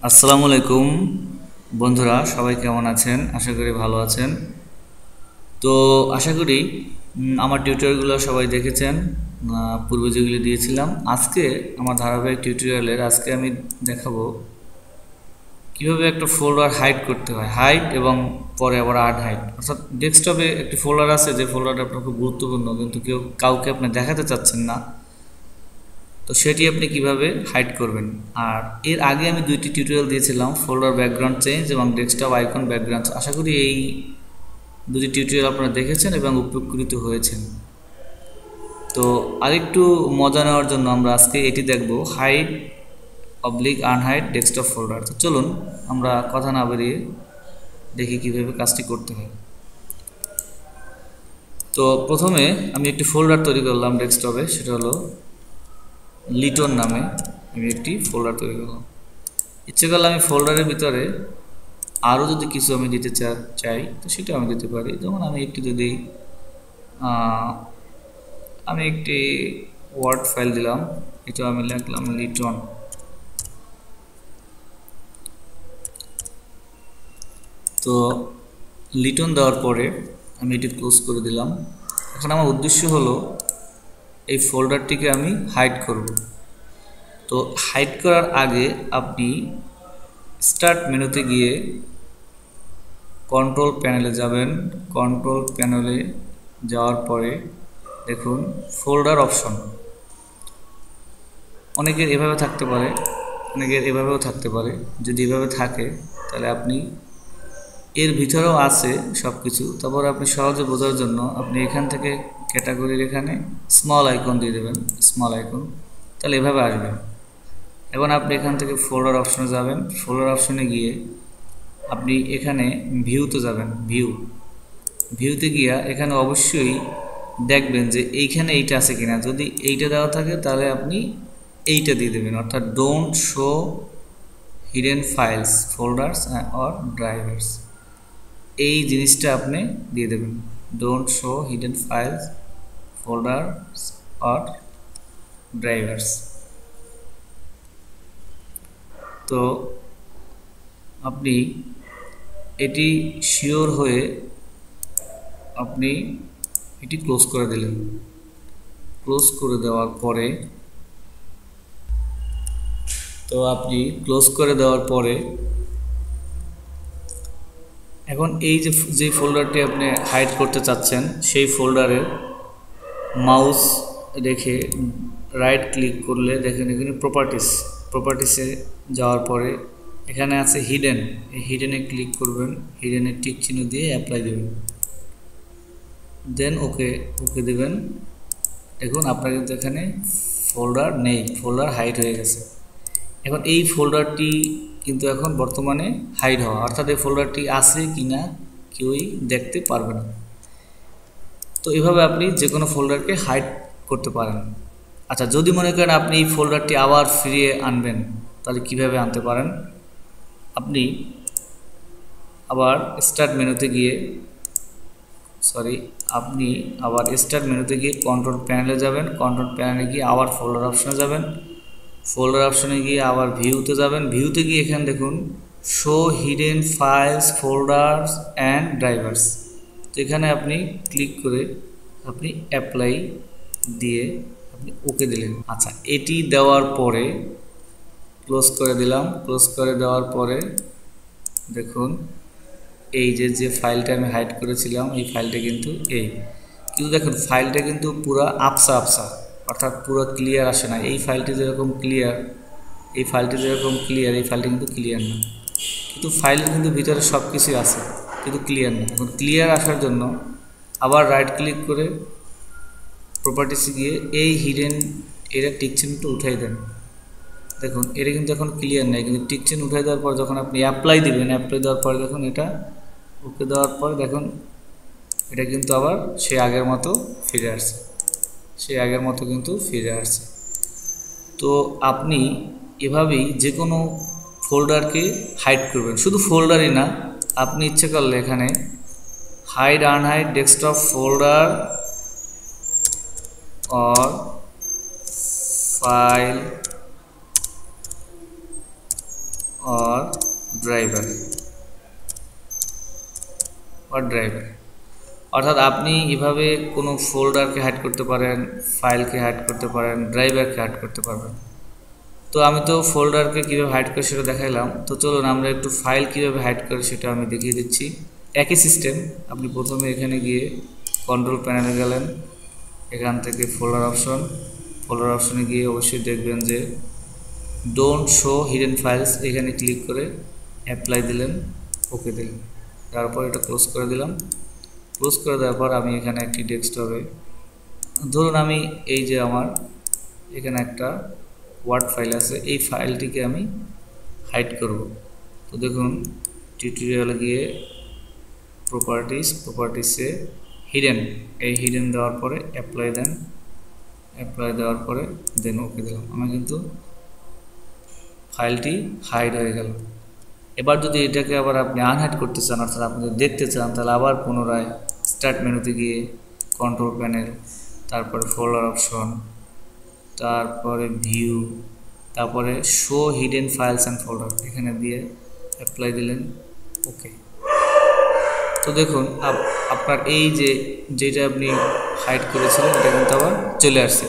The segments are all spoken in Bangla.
আসসালামু আলাইকুম বন্ধুরা, সবাই কেমন আছেন? আশা করি ভালো আছেন। তো আশা করি আমার টিউটোরিয়ালগুলো সবাই দেখেছেন, পূর্বে যেগুলি দিয়েছিলাম। আজকে আমার ধারাবাহিক টিউটোরিয়ালের আজকে আমি দেখাবো কিভাবে একটা ফোল্ডার হাইড করতে হয়, হাইড এবং পরে আবার আনহাইড। অর্থাৎ ডেস্কটপে একটি ফোল্ডার আছে যে ফোল্ডারটা আপনার খুব গুরুত্বপূর্ণ, কিন্তু কাউকে আপনি দেখাতে চাচ্ছেন না, তো সেটি আপনি কিভাবে হাইড করবেন। আর এর আগে আমি দুইটি টিউটোরিয়াল দিয়েছিলাম, ফোল্ডার ব্যাকগ্রাউন্ড চেঞ্জ এবং ডেস্কটপ আইকন ব্যাকগ্রাউন্ড। আশা করি এই দুটি টিউটোরিয়াল আপনারা দেখেছেন এবং উপকৃত হয়েছেন। তো আরেকটু মজা নেওয়ার জন্য আমরা আজকে এটি দেখব, hide oblique unhide desktop folder. তো চলুন আমরা কথা না বেরিয়ে দেখি কিভাবে কাজটি করতে হয়। তো প্রথমে আমি একটি ফোল্ডার তৈরি করলাম ডেস্কটপে, সেটা হলো লিটন নামে আমি একটি ফোল্ডার তৈরি করলাম। ইচ্ছে করলে আমি ফোল্ডারের ভিতরে আরও যদি কিছু আমি দিতে চাই তো সেটা আমি দিতে পারি। যেমন আমি একটি ওয়ার্ড ফাইল দিলাম, এটা আমি লিখলাম লিটন। তো লিটন দেওয়ার পরে আমি এটি ক্লোজ করে দিলাম। এখন আমার উদ্দেশ্য হলো এই ফোল্ডারটিকে আমি হাইড করব। তো হাইড করার আগে আপনি স্টার্ট মেনুতে গিয়ে কন্ট্রোল প্যানেলে যাবেন। কন্ট্রোল প্যানেলে যাওয়ার পরে দেখুন ফোল্ডার অপশন। অনেকের এভাবে থাকতে পারে, অনেকের এভাবেও থাকতে পারে। যদি এভাবে থাকে তাহলে আপনি এর ভিতরেও আছে সব কিছু। তারপর আপনি সহজে বোঝার জন্য আপনি এখান থেকে ক্যাটাগরির এখানে স্মল আইকন দিয়ে দেবেন, স্মল আইকন, তাহলে এভাবে আসবে। এখন আপনি এখান থেকে ফোল্ডার অপশনে যাবেন। ফোল্ডার অপশনে গিয়ে আপনি এখানে ভিউতে যাবেন। ভিউতে গিয়া এখানে অবশ্যই দেখবেন যে এইখানে এইটা আছে কিনা। যদি এইটা দেওয়া থাকে তাহলে আপনি এইটা দিয়ে দেবেন, অর্থাৎ don't show hidden files folders or drivers. এই জিনিসটা আপনি দিয়ে দেবেন, don't show hidden files folders or drivers. তো আপনি এটি শিওর হয়ে আপনি এটি ক্লোজ করে দিলেন। ক্লোজ করে দেওয়ার পরে এখন এই যে ফোল্ডারটি আপনি হাইড করতে চাচ্ছেন সেই ফোল্ডারের মাউস রেখে রাইট ক্লিক করলে দেখেন এখানে প্রপার্টিসে যাওয়ার পরে এখানে আছে হিডেন। এই হিডেনে ক্লিক করবেন, হিডেনের টিক চিহ্ন দিয়ে অ্যাপ্লাই দেবেন, দেন ওকে দেবেন। দেখুন আপনার কিন্তু এখানে ফোল্ডার নেই, ফোল্ডার হাইড হয়ে গেছে। এখন এই ফোল্ডারটি কিন্তু এখন বর্তমানে হাইড হওয়া, অর্থাৎ এই ফোল্ডারটি আছে কিনা কেউই দেখতে পারবে না। তো এভাবে আপনি যে কোনো ফোল্ডারকে হাইড করতে পারেন। আচ্ছা, যদি মনে করেন আপনি এই ফোল্ডারটি আবার ফিরিয়ে আনবেন, তাহলে কিভাবে আনতে পারেন? আপনি আবার স্টার্ট মেনুতে গিয়ে কন্ট্রোল প্যানেলে যাবেন। কন্ট্রোল প্যানেলে গিয়ে আবার ফোল্ডার অপশনে যাবেন। ফোল্ডার অপশনে গিয়ে আবার ভিউতে যাবেন। ভিউতে গিয়ে এখানে দেখুন show hidden files folders and drivers. তো এখানে আপনি ক্লিক করে আপনি অ্যাপ্লাই দিয়ে আপনি ওকে দিলেন। আচ্ছা, এটি দেওয়ার পরে ক্লোজ করে দিলাম। ক্লোজ করে দেওয়ার পরে দেখুন এই যে ফাইলটা আমি হাইড করেছিলাম এই ফাইলটা কিন্তু দেখুন ফাইলটা কিন্তু পুরো আপসা, অর্থাৎ পুরো ক্লিয়ার আসে না। এই ফাইলটি যেরকম ক্লিয়ার, এই ফাইলটি কিন্তু ক্লিয়ার না। কিন্তু ফাইলের কিন্তু ভিতরে সব কিছুই আছে, কিন্তু ক্লিয়ার না। এখন ক্লিয়ার আসার জন্য আবার রাইট ক্লিক করে প্রপার্টিসে গিয়ে এই হিডেন এর টিক চিহ্নটা উঠাই দেন। দেখুন এটা কিন্তু এখন ক্লিয়ার নেই, কিন্তু টিক চিহ্ন উঠাই দেওয়ার পর যখন আপনি অ্যাপ্লাই দিবেন, অ্যাপ্লাই দেওয়ার পরে দেখুন এটা ওকে দেওয়ার পর দেখুন এটা কিন্তু আবার সেই আগের মতো ফিরে আসছে। তো আপনি এভাবেই যে কোনো ফোল্ডারকে হাইড করবেন। শুধু ফোল্ডারই না, আপনি ইচ্ছে করলে এখানে hide unhide desktop folder or file or driver অর্থাৎ আপনি এভাবে কোনো ফোল্ডারকে হাইড করতে পারেন, ফাইলকে হাইড করতে পারেন, ড্রাইভারকে হাইড করতে পারবেন। তো আমি তো ফোল্ডারকে কীভাবে হাইড করে সেটা দেখাইলাম। তো চলুন আমরা একটু ফাইল কীভাবে হাইড করে সেটা আমি দেখিয়ে দিচ্ছি। একই সিস্টেম, আপনি প্রথমে এখানে গিয়ে কন্ট্রোল প্যানেলে গেলেন, এখান থেকে ফোল্ডার অপশনে গিয়ে অবশ্যই দেখবেন যে ডোন্ট শো হিডেন ফাইলস, এখানে ক্লিক করে অ্যাপ্লাই দিলেন, ওকে দিলেন, তারপর এটা ক্লোজ করে দিলাম। ক্লোজ করে দেওয়ার পর আমি এখানে একটি ডেস্কটপে, ধরুন আমি এই যে আমার এখানে একটা ওয়ার্ড ফাইল আছে, এই ফাইলটিকে আমি হাইড করব। তো দেখুন টিউটোরিয়ালে গিয়ে প্রপার্টিসে হিডেন, এই হিডেন দেওয়ার পরে অ্যাপ্লাই দেন, অ্যাপ্লাই দেওয়ার পরে দেন ওকে দিলাম, আমার কিন্তু ফাইলটি হাইড হয়ে গেল। এবার যদি এটাকে আবার আপনি আনহাইড করতে চান, অর্থাৎ আপনি দেখতে চান, তাহলে আবার পুনরায় স্টার্ট মেনুতে গিয়ে কন্ট্রোল প্যানেল, তারপরে ফোল্ডার অপশন, তারপরে ভিউ, তারপরে show hidden files and folder, এখানে দিয়ে অ্যাপ্লাই দিলেন, ওকে। তো দেখুন আপনার এই যেটা আপনি হাইড করেছিলেন এটা কিন্তু আবার চলে আসছে।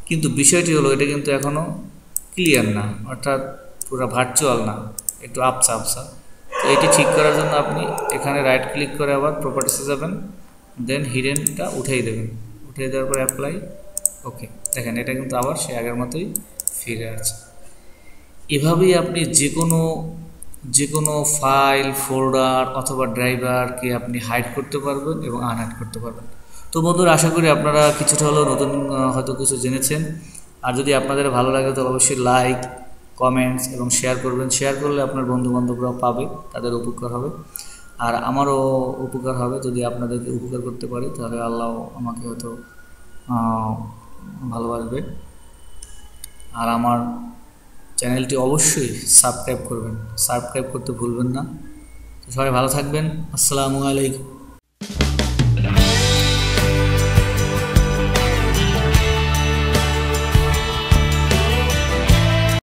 কিন্তু বিষয়টি হলো এটা কিন্তু এখনও ক্লিয়ার না, অর্থাৎ পুরো ভার্চুয়াল না, একটু আবসা। তো এটি ঠিক করার জন্য আপনি এখানে রাইট ক্লিক করে আবার প্রপার্টিসে যাবেন, দেন হিডেনটা উঠিয়ে দেবেন, উঠিয়ে দেওয়ার পর অ্যাপ্লাই, ওকে। দেখেন এটা কিন্তু আবার সে আগের মতোই ফিরে আসছে। এভাবেই আপনি যে কোনো ফাইল, ফোল্ডার অথবা ড্রাইভারকে আপনি হাইড করতে পারবেন এবং আনহাইড করতে পারবেন। তো বন্ধুরা, আশা করি আপনারা কিছুটা হলেও নতুন হয়তো কিছু জেনেছেন। আর যদি আপনাদের ভালো লাগে তো অবশ্যই লাইক, কমেন্টস এবং শেয়ার করবেন। শেয়ার করলে আপনার বন্ধুবান্ধবরাও পাবে, তাদের উপকার হবে, আর আমারও উপকার হবে। যদি আপনাদেরকে উপকার করতে পারি তাহলে আল্লাহ আমাকে হয়তো ভালোবাসবে। আর আমার চ্যানেলটি অবশ্যই সাবস্ক্রাইব করবেন, সাবস্ক্রাইব করতে ভুলবেন না। তো সবাই ভালো থাকবেন। আসসালামু আলাইকুম।